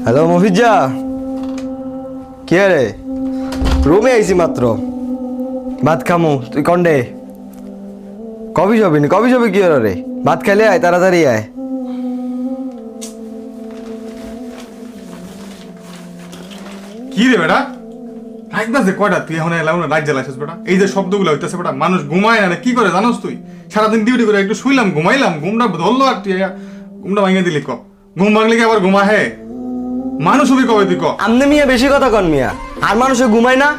Hello মফিজা, কে রে? রুমে আইছি মাত্র, ভাত খামু। তুই কন্ডে কবি যাবি কি রে? ভাত খাইলে আয়, তাড়াতাড়ি আয়। কি রে বেটা, রাত বাজে কয়টা? তুই এখন এলাম রাত জ্বালাইছিস বেটা? এই যে শব্দগুলো হইতেছে বেটা, মানুষ ঘুমায় না কি করে জানোস তুই? সারাদিন ডিউটি করে একটু শুইলাম, ঘুমাইলাম, ঘুমটা ধরলো আর তুই ঘুমটা ভাঙিয়ে দিলি। ঘুম ভাঙলে কি আবার ঘুমা? হে মানুষ হবি কবে তুই? আমনে মিয়া বেশি কথা কন মিয়া। আর মানুষে ঘুমায় না?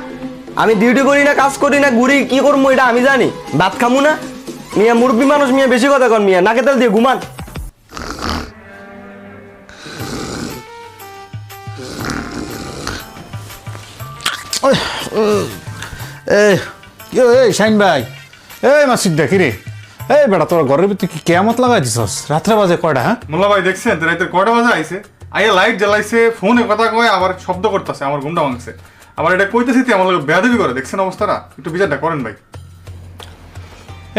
আমি ডিউটি করি না, কাজ করি না, ঘুরি, কি করবো এটা আমি জানি। ভাত খামু না মিয়া? মুরব্বী মানুষ মিয়া, বেশি কথা কন মিয়া। নাকে তেল দিয়ে ঘুমান। এই শাইন ভাই, এই মাসিক দেখি রে। এই বেটা, তোর ঘরের ভিতরে কি কেয়ামত লাগাই দিছস? রাত্রে বাজে কয়টা? হ্যাঁ মোল্লা ভাই দেখছেন রাতের কয়টা বাজে আইছে? আইয়া লাইট জ্বালাইছে, ফোনে কথা কয়, আবার শব্দ করতেছে, আমার ঘুমটা ভাঙছে। আবার এটা কইতেছি তুই আমার লোক বেয়াদবি করে। দেখছেন অবস্থাটা? একটু বিচারটা করেন ভাই।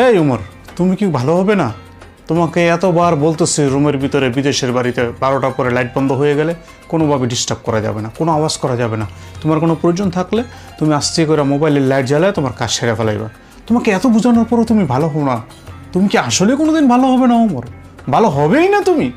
এই উমর, তুমি কি ভালো হবে না? তোমাকে এতবার বলতেছি রুমের ভিতরে বিদেশের বাড়িতে 12টার পরে লাইট বন্ধ হয়ে গেলে কোনোভাবে ডিস্টার্ব করা যাবে না, কোনো আওয়াজ করা যাবে না। তোমার কোনো প্রয়োজন থাকলে তুমি আস্তে করে মোবাইলের লাইট জ্বালায় তোমার কাজ সেরে ফেলাইবা। তোমাকে এত বোঝানোর পরও তুমি ভালো হো না। তুমি কি আসলে কোনোদিন ভালো হবে না উমর? ভালো হবেই না তুমি।